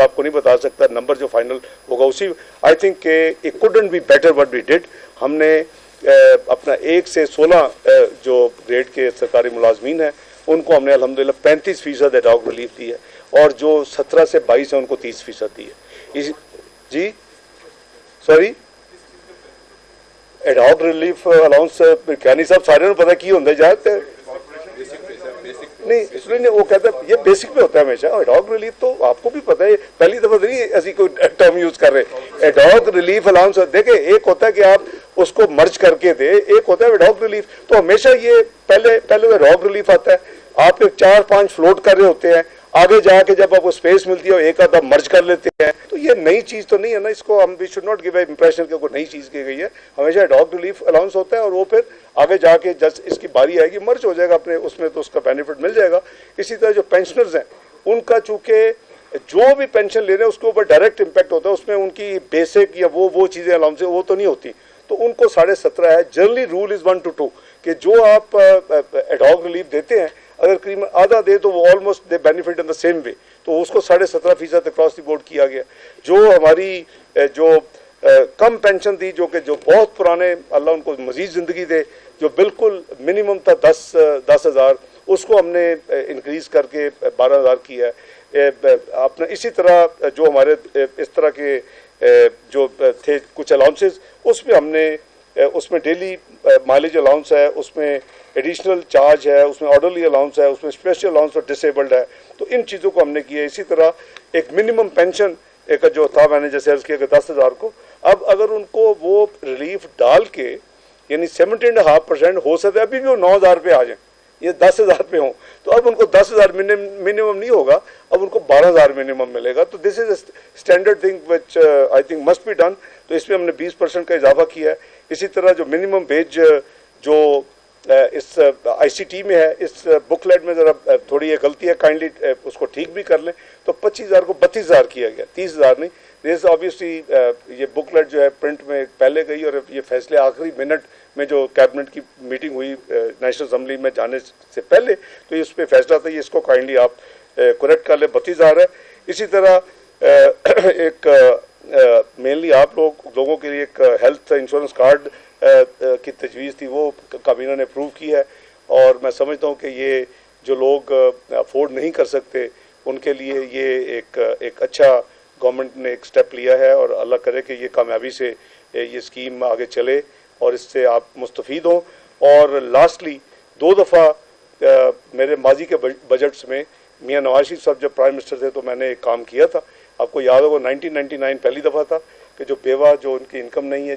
आपको नहीं बता सकता, नंबर जो फाइनल होगा उसी। I think it couldn't be better what we did. हमने अपना 1 से 16 जो ग्रेड के सरकारी मुलाजमीन हैं उनको हमने अल्हम्दुलिल्लाह 35% एडॉक रिलीफ दी है, और जो 17 से 22 है उनको 30% दी है। जी सॉरी, एडॉक रिलीफ अलाउंस क्या नहीं साहब, सारे पता की होंगे जाते नहीं, इसलिए नहीं, वो कहता है ये बेसिक पे होता है हमेशा। एडॉक रिलीफ तो आपको भी पता है, पहली दफा नहीं ऐसी कोई टर्म यूज कर रहे। एडॉक रिलीफ अलाउंस देखे, एक होता है कि आप उसको मर्ज करके दे, एक होता है एडॉक रिलीफ। तो हमेशा ये पहले एडॉक रिलीफ आता है, आप एक 4-5 फ्लोट कर रहे होते हैं, आगे जाके जब आपको स्पेस मिलती है एक आधा मर्ज कर लेते हैं। तो ये नई चीज तो नहीं है ना, इसको हम we should not give impression कि कोई नई चीज की गई है। हमेशा एडॉक रिलीफ अलाउंस होता है, और वो फिर आगे जाके जब इसकी बारी आएगी मर्ज हो जाएगा अपने उसमें, तो उसका बेनिफिट मिल जाएगा। इसी तरह जो पेंशनर्स हैं उनका चूंकि जो भी पेंशन ले रहे हैं उसके ऊपर डायरेक्ट इम्पैक्ट होता है, उसमें उनकी बेसिक या वो चीजें अलाउंस वो तो नहीं होती, तो उनको 17.5 है। जनरली रूल इज 1 to 2 कि जो आप एडॉक रिलीफ देते हैं अगर करीबन आधा दे तो वो almost they benefit in the same way, तो उसको 17.5% अक्रॉस द बोर्ड किया गया। जो हमारी जो कम पेंशन थी, जो बहुत पुराने, अल्लाह उनको मजीद जिंदगी दे, जो बिल्कुल मिनिमम था 10,000, उसको हमने इंक्रीज करके 12,000 किया है। अपना इसी तरह जो हमारे इस तरह के जो थे कुछ अलाउंसेस, उसमें हमने उसमें डेली माइलेज अलाउंस है, उसमें एडिशनल चार्ज है, उसमें ऑर्डरली अलाउंस है, उसमें स्पेशल अलाउंस फॉर डिसेबल्ड है। तो इन चीज़ों को हमने किया। इसी तरह एक मिनिमम पेंशन एक जो था, मैंने जैसे अर्ज किया कि 10,000 को, अब अगर उनको वो रिलीफ डाल के यानी 17.5% हो सकता है अभी भी वो 9,000 पे आ जाए, ये 10,000 पे हों, तो अब उनको 10,000 मिनिमम नहीं होगा, अब उनको 12,000 मिनिमम मिलेगा। तो this is standard thing which I think must be done. तो इसमें हमने 20% का इजाफा किया है। इसी तरह जो मिनिमम वेज जो इस ICT में है, इस बुकलेट में ज़रा थोड़ी ये गलती है, काइंडली उसको ठीक भी कर लें। तो 25,000 को 32,000 किया गया, 30,000 नहीं। दिस ऑब्वियसली ये बुकलेट जो है प्रिंट में पहले गई, और ये फैसले आखिरी मिनट में जो कैबिनेट की मीटिंग हुई नेशनल असम्बली में जाने से पहले, तो इस पर फैसला था, ये इसको काइंडली आप करेक्ट कर ले, 32,000 है। इसी तरह एक मेनली आप लोगों के लिए एक हेल्थ इंश्योरेंस कार्ड की तजवीज़ थी, वो काबीना ने अप्रूव की है। और मैं समझता हूँ कि ये जो लोग अफोर्ड नहीं कर सकते उनके लिए ये एक अच्छा गवर्नमेंट ने एक स्टेप लिया है, और अल्लाह करे कि ये कामयाबी से ये स्कीम आगे चले और इससे आप मुस्तफ़ीद हों। और लास्टली 2 दफ़ा मेरे माजी के बजट्स में मियाँ नवाज शरीफ साहब जब प्राइम मिनिस्टर थे तो मैंने एक काम किया था, आपको याद होगा 1999 पहली दफ़ा था कि जो बेवा जो उनकी इनकम नहीं है